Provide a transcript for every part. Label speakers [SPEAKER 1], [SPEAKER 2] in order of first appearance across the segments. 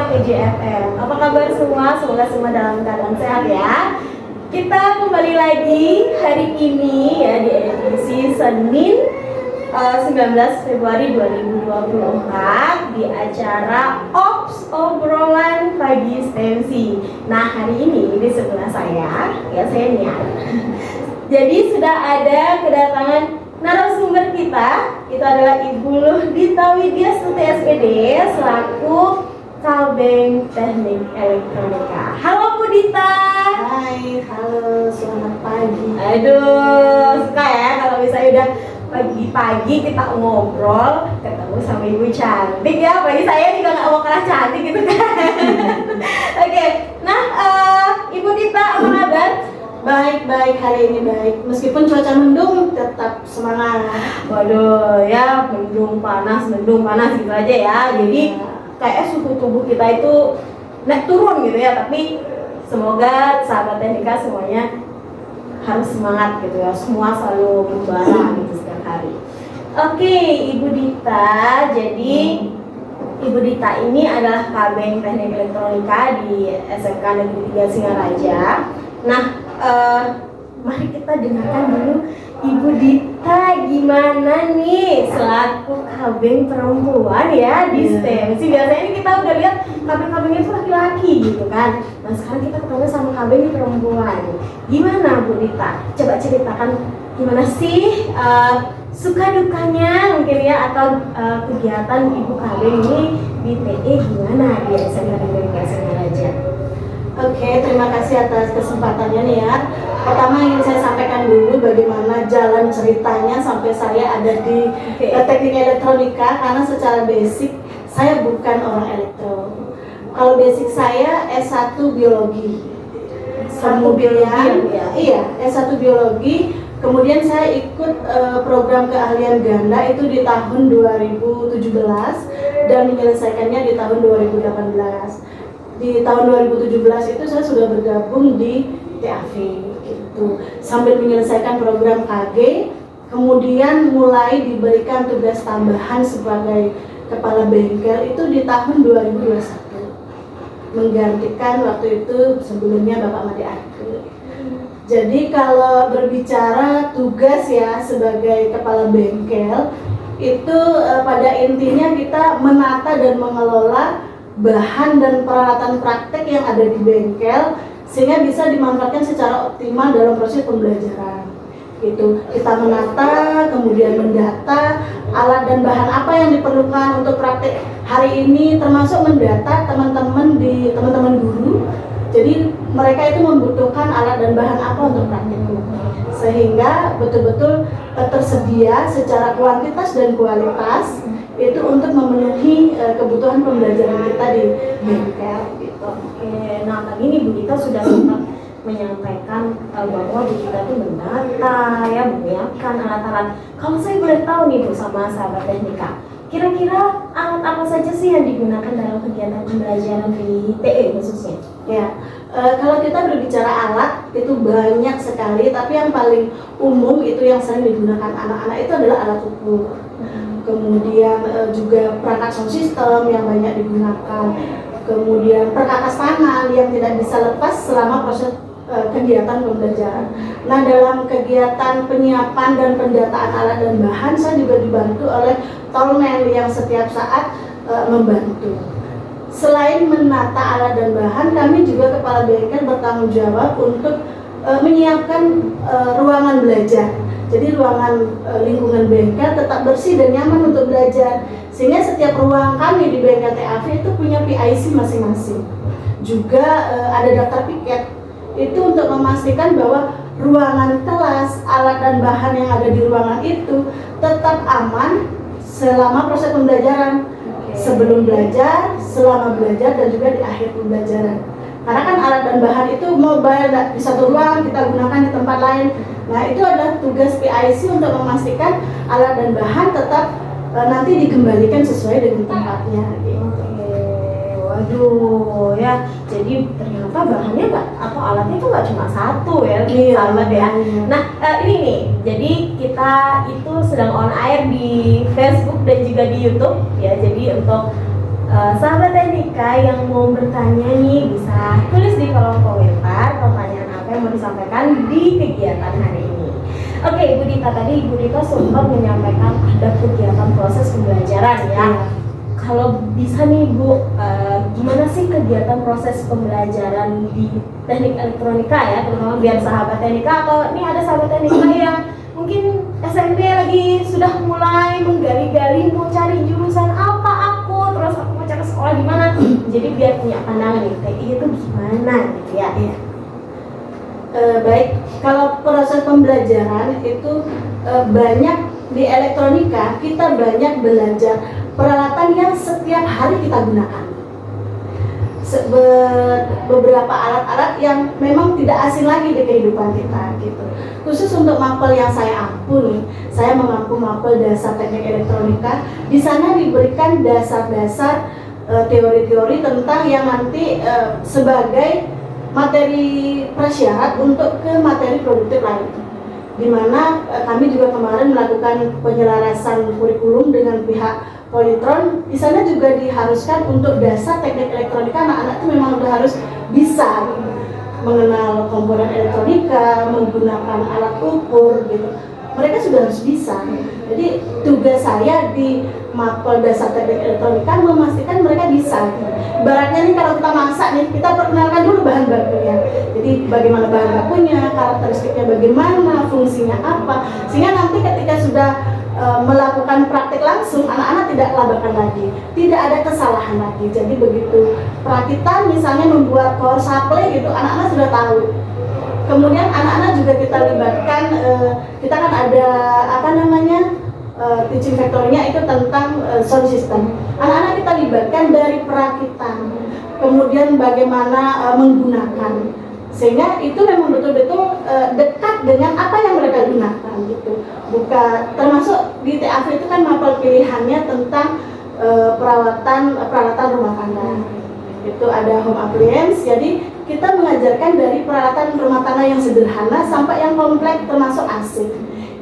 [SPEAKER 1] PJFM. Apa kabar semua? Semoga semua dalam keadaan sehat ya. Kita kembali lagi hari ini ya di edisi Senin 19 Februari 2024 di acara Ops Obrolan Pagi STEMSI. Nah, hari ini di sebelah saya Nia. Jadi sudah ada kedatangan narasumber kita. Itu adalah Ibu Luhdita Widyastuti SPD selaku Kabeng Teknik Elektronika. Halo Bu Dita.
[SPEAKER 2] Hai, halo, selamat pagi.
[SPEAKER 1] Aduh, suka ya kalau misalnya udah pagi-pagi kita ngobrol ketemu sama ibu cantik ya. Bagi saya juga nggak mau kalah cantik gitu kan. Oke, nah Ibu Dita apa kabar?
[SPEAKER 2] Baik, hari ini baik. Meskipun cuaca mendung, tetap semangat.
[SPEAKER 1] Waduh, ya mendung panas gitu aja ya. Jadi kayak suhu tubuh kita itu naik turun gitu ya. Tapi semoga sahabat teknika semuanya harus semangat gitu ya. Semua selalu membara gitu setiap hari. Oke, Ibu Dita. Jadi Ibu Dita ini adalah Kabeng Teknik Elektronika di SMK Negeri 3 Singaraja. Nah, mari kita dengarkan dulu Ibu Dita gimana nih selaku kabeng perempuan ya di STEMSI. Biasanya ini kita udah lihat kabeng-kabengnya itu laki-laki gitu kan. Nah, sekarang kita ketemu sama kabeng perempuan. Gimana Bu Dita? Coba ceritakan gimana sih suka dukanya mungkin ya, atau kegiatan Ibu kabeng ini di TE gimana di SMK Negeri 3 Singaraja.
[SPEAKER 2] Oke, terima kasih atas kesempatannya nih ya. Pertama ingin saya sampaikan dulu bagaimana jalan ceritanya sampai saya ada di teknik elektronika, karena secara basic saya bukan orang elektro. Kalau basic saya S1 biologi. Kemudian S1 biologi. Kemudian saya ikut program keahlian ganda itu di tahun 2017 dan menyelesaikannya di tahun 2018. Di tahun 2017 itu saya sudah bergabung di TAV gitu. Sambil menyelesaikan program KG, kemudian mulai diberikan tugas tambahan sebagai kepala bengkel itu di tahun 2021. Menggantikan waktu itu sebelumnya Bapak Made Arke. Jadi kalau berbicara tugas ya sebagai kepala bengkel itu pada intinya kita menata dan mengelola bahan dan peralatan praktek yang ada di bengkel sehingga bisa dimanfaatkan secara optimal dalam proses pembelajaran. Gitu. Kita menata, kemudian mendata alat dan bahan apa yang diperlukan untuk praktek hari ini, termasuk mendata teman-teman guru. Jadi mereka itu membutuhkan alat dan bahan apa untuk praktek, sehingga betul-betul tersedia secara kuantitas dan kualitas itu untuk memenuhi kebutuhan pembelajaran kita di bengkel gitu.
[SPEAKER 1] Oke, nah tadi nih Bu Dita sudah sempat menyampaikan bahwa Bu Dita itu mendata ya, menyiapkan alat-alat. Kalau saya boleh tahu nih Bu sama sahabat teknika, kira-kira alat apa saja sih yang digunakan dalam kegiatan pembelajaran di TE khususnya?
[SPEAKER 2] Ya, kalau kita berbicara alat itu banyak sekali, tapi yang paling umum itu yang sering digunakan anak-anak itu adalah alat ukur. Kemudian juga perangkat sound system yang banyak digunakan, kemudian perkakas tangan yang tidak bisa lepas selama proses kegiatan pembelajaran. Nah, dalam kegiatan penyiapan dan pendataan alat dan bahan saya juga dibantu oleh tolmen yang setiap saat membantu. Selain menata alat dan bahan, kami juga kepala bengkel bertanggung jawab untuk menyiapkan ruangan belajar. Jadi ruangan lingkungan bengkel tetap bersih dan nyaman untuk belajar. Sehingga setiap ruang kami di bengkel TAV itu punya PIC masing-masing. Juga ada daftar piket. Itu untuk memastikan bahwa ruangan kelas, alat dan bahan yang ada di ruangan itu tetap aman selama proses pembelajaran. Sebelum belajar, selama belajar, dan juga di akhir pembelajaran. Karena kan alat dan bahan itu mobile, di satu ruang kita gunakan di tempat lain. Nah, itu adalah tugas PIC untuk memastikan alat dan bahan tetap nanti dikembalikan sesuai dengan tempatnya. Gitu.
[SPEAKER 1] Waduh, ya. Jadi ternyata bahannya atau alatnya itu nggak cuma satu ya, sahabat ya. Nah, ini nih. Jadi kita itu sedang on air di Facebook dan juga di YouTube ya. Jadi untuk sahabat Teknika yang mau bertanya nih bisa tulis di kolom komentar pertanyaan apa yang mau disampaikan di kegiatan hari ini. Oke, Ibu Dita, tadi Ibu Dita sempat menyampaikan ada kegiatan proses pembelajaran ya. Kalau bisa nih Bu, gimana sih kegiatan proses pembelajaran di teknik elektronika ya, terutama biar sahabat Teknika atau ini ada sahabat Teknika yang mungkin SMP lagi sudah mulai menggali-gali mau cari jurusan apa terus aku mau cari sekolah di mana. Jadi biar punya pandangan nih, TI itu gimana gitu ya.
[SPEAKER 2] Baik, kalau proses pembelajaran itu banyak di elektronika, kita banyak belajar peralatan yang setiap hari kita gunakan. Beberapa alat-alat yang memang tidak asing lagi di kehidupan kita gitu. Khusus untuk mapel yang saya ampu nih, saya mengampu mapel dasar teknik elektronika. Di sana diberikan dasar-dasar teori-teori tentang yang nanti sebagai materi prasyarat untuk ke materi produktif lain. Di mana kami juga kemarin melakukan penyelarasan kurikulum dengan pihak Polytron. Di sana juga diharuskan untuk dasar teknik elektronika, anak-anak itu memang udah harus bisa mengenal komponen elektronika, menggunakan alat ukur gitu. Mereka sudah harus bisa. Jadi tugas saya di mapel dasar teknik elektronika memastikan mereka bisa. Ibaratnya nih kalau kita masak nih, kita perkenalkan dulu bahan bakunya. Jadi bagaimana bahan bakunya, karakteristiknya bagaimana, fungsinya apa, sehingga nanti ketika sudah melakukan praktik langsung, anak-anak tidak labakan lagi, tidak ada kesalahan lagi. Jadi begitu perakitan misalnya membuat power supply gitu, anak-anak sudah tahu. Kemudian anak-anak juga kita libatkan, kita kan ada apa namanya teaching factory-nya itu tentang sound system. Anak-anak kita libatkan dari perakitan, kemudian bagaimana menggunakan, sehingga itu memang betul-betul dekat dengan apa yang mereka gunakan gitu. Bukan termasuk di TAV itu kan mapel pilihannya tentang peralatan rumah tangga. Itu ada home appliance, jadi kita mengajarkan dari peralatan rumah tangga yang sederhana sampai yang kompleks termasuk AC.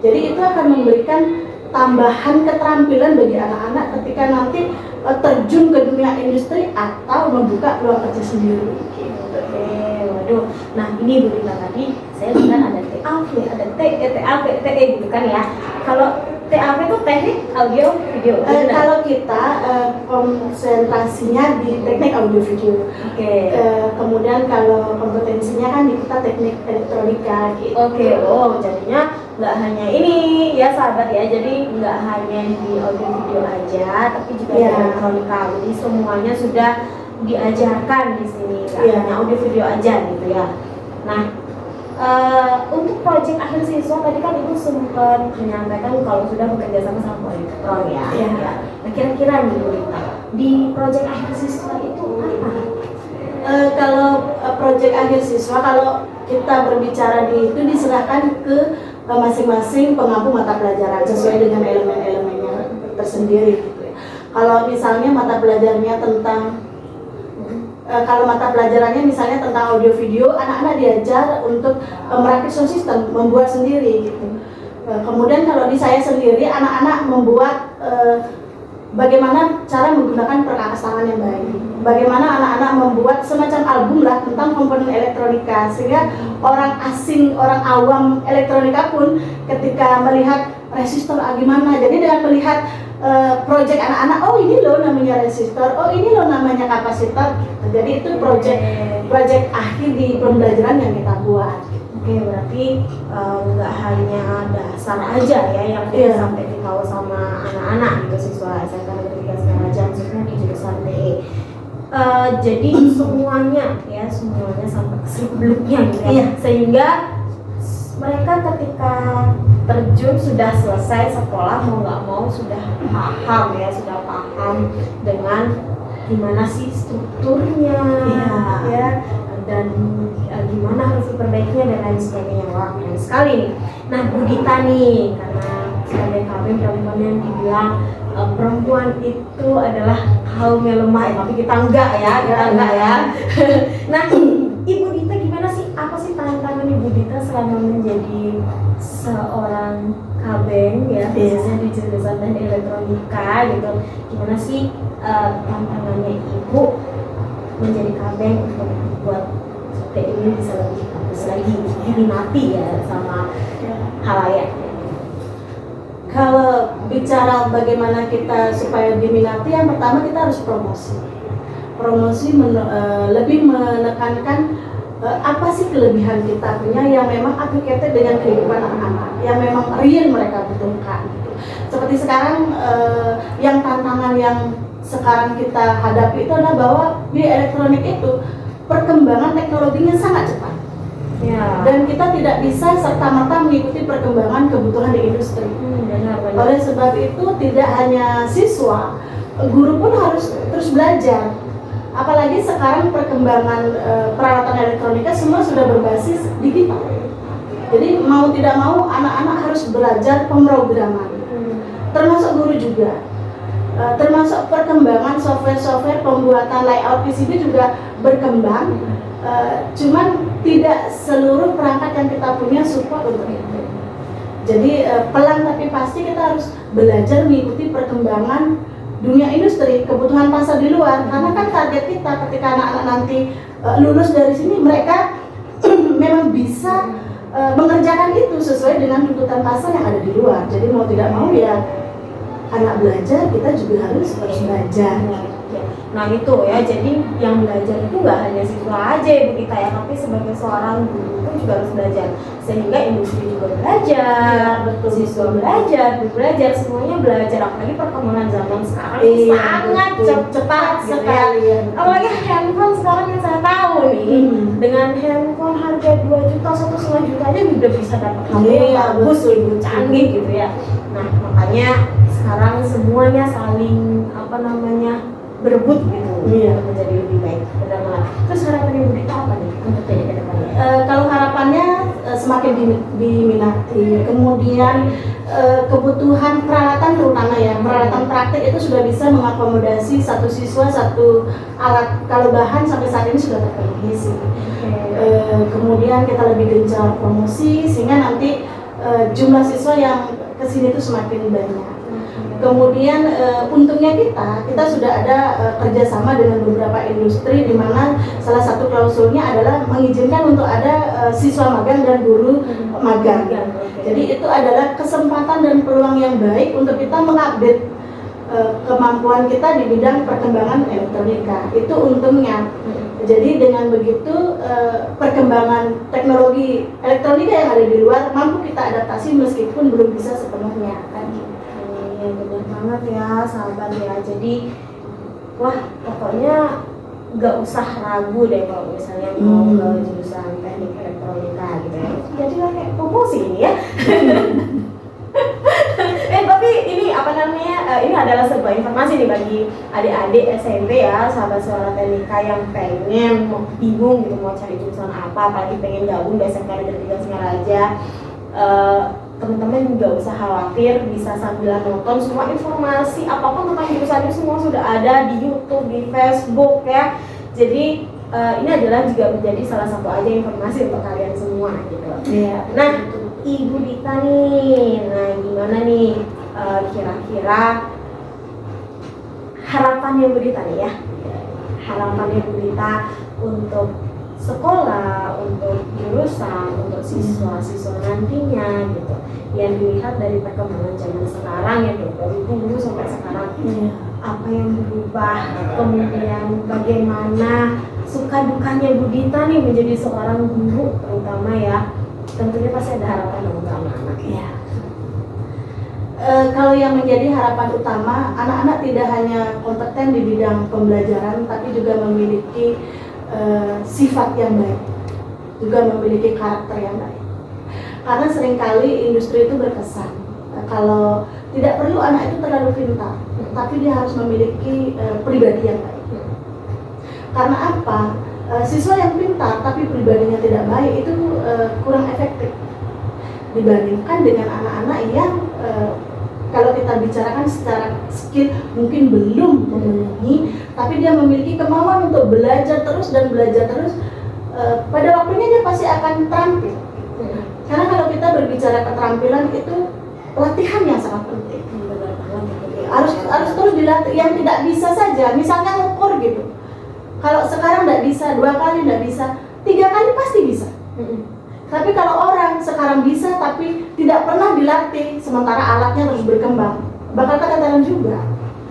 [SPEAKER 2] Jadi itu akan memberikan tambahan keterampilan bagi anak-anak ketika nanti terjun ke dunia industri atau membuka peluang kerja sendiri.
[SPEAKER 1] Waduh, nah ini Bu Dita tadi saya dengar ada TAV, ada TAV, TE gitu kan ya. Kalau TAV itu teknik audio video.
[SPEAKER 2] Kalau kita konsentrasinya di teknik audio video.
[SPEAKER 1] Oke.
[SPEAKER 2] Kemudian kalau kompetensinya kan di kita teknik elektronika gitu.
[SPEAKER 1] Oke, oh jadinya nggak hanya ini ya sahabat ya, jadi nggak hanya di audio video aja, tapi juga di elektronika. Jadi semuanya sudah diajarkan di sini, nggak hanya audio video aja gitu ya. Nah, untuk proyek akhir siswa tadi kan Ibu sempat menyampaikan kalau sudah bekerja sama Polytron ya. Nah, kira-kira nih Bu Dita, di proyek akhir siswa itu apa?
[SPEAKER 2] Kalau proyek akhir siswa, kalau kita berbicara itu diserahkan ke masing-masing pengampu mata pelajaran sesuai dengan elemen-elemennya tersendiri gitu ya. Kalau misalnya mata pelajarannya tentang kalau mata pelajarannya misalnya tentang audio video, anak-anak diajar untuk merakit sound system, membuat sendiri gitu. Kemudian kalau di saya sendiri, anak-anak membuat bagaimana cara menggunakan perkakas tangan yang baik. Bagaimana anak-anak membuat semacam album lah tentang komponen elektronika, sehingga orang asing, orang awam elektronika pun ketika melihat resistor gimana, jadi dengan melihat proyek anak-anak, oh ini loh namanya resistor, oh ini loh namanya kapasitor. Jadi itu proyek akhir di pembelajaran yang kita buat.
[SPEAKER 1] Oke, berarti nggak hanya dasar aja ya yang kita sampai ditahu sama anak-anak gitu, siswa SMK Negeri 3 Singaraja khususnya di jurusan TE. Jadi semuanya sampai ke seluk-beluknya gitu ya. Sehingga mereka ketika terjun sudah selesai sekolah mau nggak mau sudah paham dengan gimana sih strukturnya ya, dan gimana harus diperbaikinya dan lain sebagainya. Wah, keren sekali nih. Nah, Bu Dita nih, karena sebagai kami perempuan yang dibilang perempuan itu adalah kaum yang lemah, tapi kita enggak ya. Nah, Ibu Dita gimana sih? Apa sih tantangan Ibu Dita selama menjadi seorang kabeng ya, khususnya di jurusan teknik elektronika nikah gitu, gimana sih tantangannya ibu menjadi kabeng untuk buat seperti ini bisa lebih bagus lagi, diminati ya sama halayak.
[SPEAKER 2] Kalau bicara bagaimana kita supaya diminati, yang pertama kita harus promosi. Lebih menekankan apa sih kelebihan kita punya yang memang applicable dengan kehidupan anak-anak, yang memang real mereka butuhkan. Gitu. Seperti sekarang yang tantangan yang sekarang kita hadapi itu adalah bahwa di elektronik itu perkembangan teknologinya sangat cepat. Ya. Dan kita tidak bisa serta-merta mengikuti perkembangan kebutuhan di industri. Benar. Oleh sebab itu tidak hanya siswa, guru pun harus terus belajar. Apalagi sekarang perkembangan peralatan elektronika semua sudah berbasis digital. Jadi mau tidak mau anak-anak harus belajar pemrograman. Termasuk guru juga. Termasuk perkembangan software-software pembuatan layout PCB juga berkembang. Cuman tidak seluruh perangkat yang kita punya support untuk itu. Jadi pelan tapi pasti kita harus belajar mengikuti perkembangan dunia industri, kebutuhan pasar di luar. Karena kan target kita ketika anak-anak nanti lulus dari sini, mereka memang bisa mengerjakan itu sesuai dengan tuntutan pasar yang ada di luar. Jadi mau tidak mau ya anak belajar, kita juga harus belajar.
[SPEAKER 1] Nah itu ya, jadi yang belajar itu nggak hanya siswa aja ibu kita ya, tapi sebagai seorang guru pun juga harus belajar, sehingga industri juga belajar, siswa belajar, semuanya belajar. Apalagi perkembangan zaman sekarang sangat cepat sekali ya. Apalagi handphone sekarang yang saya tahu nih, dengan handphone harga 2 juta, 1,5 juta aja udah bisa dapat HP yang bagus, lebih canggih gitu ya. Nah makanya sekarang semuanya saling berebut gitu, menjadi lebih baik. Benar banget. Terus harapan ibu kita apa nih untuk jadi ke depannya?
[SPEAKER 2] Kalau harapannya semakin diminati, kemudian kebutuhan peralatan terutama ya, peralatan praktik itu sudah bisa mengakomodasi satu siswa satu alat. Kalau bahan sampai saat ini sudah terpenuhi sih. Kemudian kita lebih gencar promosi sehingga nanti jumlah siswa yang kesini itu semakin banyak. Kemudian untungnya kita sudah ada kerjasama dengan beberapa industri, di mana salah satu klausulnya adalah mengizinkan untuk ada siswa magang dan guru magang. Jadi itu adalah kesempatan dan peluang yang baik untuk kita mengupdate kemampuan kita di bidang perkembangan elektronika. Itu untungnya. Jadi dengan begitu perkembangan teknologi elektronika yang ada di luar mampu kita adaptasi meskipun belum bisa sepenuhnya kan.
[SPEAKER 1] Benar banget ya sahabat ya. Jadi wah pokoknya nggak usah ragu deh kalau misalnya mau ke jurusan teknik elektronika gitu ya. Jadi kayak promosi ini ya. Tapi ini ini adalah sebuah informasi nih bagi adik-adik SMP ya, sahabat Suara Teknika yang pengen bingung gitu mau cari jurusan apa, apalagi pengen gabung di SMK Negeri 3 Singaraja. Teman-teman nggak usah khawatir, bisa sambil nonton semua informasi apapun tentang jurusan itu semua sudah ada di YouTube, di Facebook ya. Jadi ini adalah juga menjadi salah satu aja informasi untuk kalian semua gitu. Nah, Ibu Dita nih, gimana nih kira-kira harapannya Bu Dita nih ya? Harapannya Bu Dita untuk sekolah, untuk jurusan, untuk siswa-siswa nantinya gitu, yang dilihat dari perkembangan zaman sekarang ya, dari dulu sampai sekarang apa yang berubah, kemudian bagaimana suka dukanya Bu Dita nih menjadi seorang guru terutama ya, tentunya pasti ada harapan untuk anak-anak ya.
[SPEAKER 2] Kalau yang menjadi harapan utama, anak-anak tidak hanya kompeten di bidang pembelajaran tapi juga memiliki sifat yang baik, juga memiliki karakter yang baik. Karena seringkali industri itu berkesan kalau tidak perlu anak itu terlalu pintar, tapi dia harus memiliki pribadi yang baik. Karena apa? Siswa yang pintar tapi pribadinya tidak baik itu kurang efektif dibandingkan dengan anak-anak yang kalau kita bicarakan secara skill mungkin belum memenuhi, tapi dia memiliki kemauan untuk belajar terus dan belajar terus. Pada waktunya dia pasti akan terampil. Karena kalau kita berbicara keterampilan itu latihan yang sangat penting. Harus dilatih, yang tidak bisa saja, misalnya ngukur gitu. Kalau sekarang nggak bisa, 2 kali nggak bisa, 3 kali pasti bisa. Tapi kalau orang sekarang bisa tapi tidak pernah dilatih, sementara alatnya terus berkembang, bakal keteteran juga.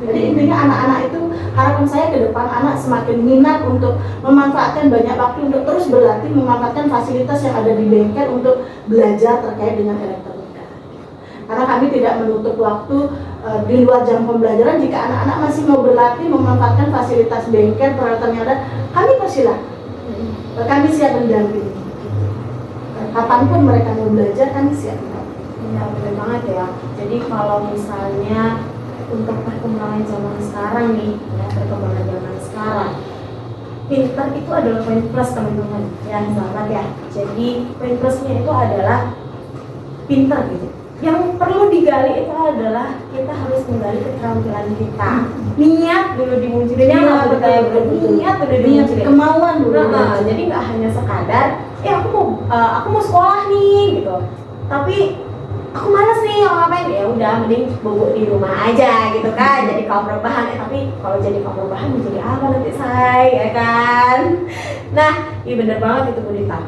[SPEAKER 2] Jadi intinya anak-anak itu, harapan saya ke depan anak semakin minat untuk memanfaatkan banyak waktu untuk terus berlatih, memanfaatkan fasilitas yang ada di bengkel untuk belajar terkait dengan elektronika. Karena kami tidak menutup waktu di luar jam pembelajaran. Jika anak-anak masih mau berlatih, memanfaatkan fasilitas bengkel, peralatan yang ada, kami persilahkan. Kami siap mendampingi. Kapanpun mereka mau belajar, kami siap.
[SPEAKER 1] Ya, benar banget ya. Jadi kalau misalnya untuk perkembangan zaman sekarang nih, ya, perkembangan zaman sekarang, pintar itu adalah poin plus teman-teman. Ya, sahabat ya. Jadi poin plusnya itu adalah pintar gitu. Yang perlu digali itu adalah kita harus menggali keterampilan kita. Niat dulu dimunculin, niat dulu dimunculin,
[SPEAKER 2] kemauan dulu.
[SPEAKER 1] Jadi nggak hanya sekadar, aku mau sekolah nih gitu. Tapi aku malas nih mau ngapain, ya udah mending bobok di rumah aja gitu kan. Jadi kaum rebahan, tapi kalau jadi kaum rebahan menjadi apa nanti say, ya kan? Nah, iya bener banget itu Bu Dita.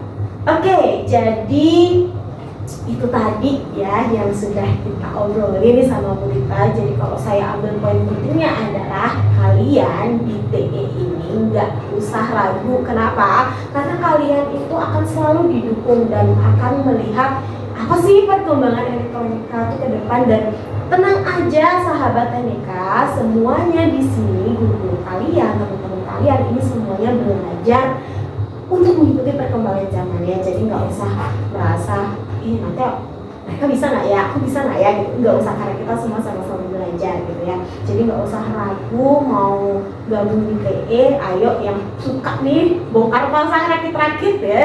[SPEAKER 1] Oke, jadi itu tadi ya yang sudah kita obrolin sama Bu Dita. Jadi kalau saya ambil poin pentingnya adalah kalian di TE ini nggak usah ragu. Kenapa? Karena kalian itu akan selalu didukung dan akan melihat apa sih perkembangan elektronika itu ke depan. Dan tenang aja sahabat teknika, semuanya di sini guru-guru kalian, teman-teman kalian ini semuanya belajar untuk mengikuti perkembangan zamannya. Jadi nggak usah merasa nanti mereka bisa nggak ya, aku bisa nggak ya gitu. Nggak usah, karena kita semua sama-sama belajar gitu ya. Jadi nggak usah ragu mau gabung di TE. Ayo yang suka nih bongkar pasang rakit-rakit ya,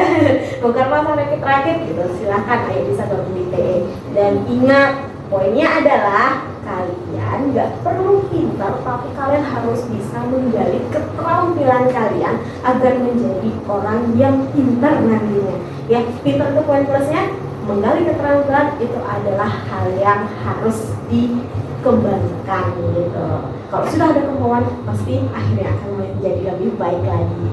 [SPEAKER 1] bongkar pasang rakit-rakit gitu, silahkan ayo bisa gabung di TE. Dan ingat, poinnya adalah kalian nggak perlu pintar, tapi kalian harus bisa menggali keterampilan kalian agar menjadi orang yang pintar nantinya. Ya, pintar itu poin plusnya. Menggali keterampilan itu adalah hal yang harus dikembangkan gitu. Kalau sudah ada kemauan, pasti akhirnya akan menjadi lebih baik lagi.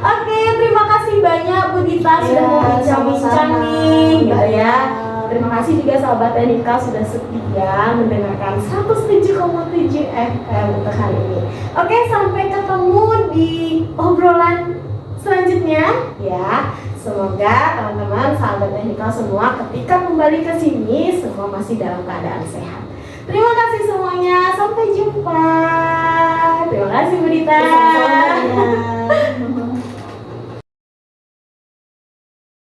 [SPEAKER 1] Oke, terima kasih banyak Bu Dita sudah mau bincang-bincang nih gitu ya. Terima kasih juga sahabat teknika sudah setia mendengarkan 107,7 FM untuk hari ini. Oke, sampai ketemu di obrolan selanjutnya ya. Semoga teman-teman sahabat teknika semua ketika kembali ke sini semua masih dalam keadaan sehat. Terima kasih semuanya.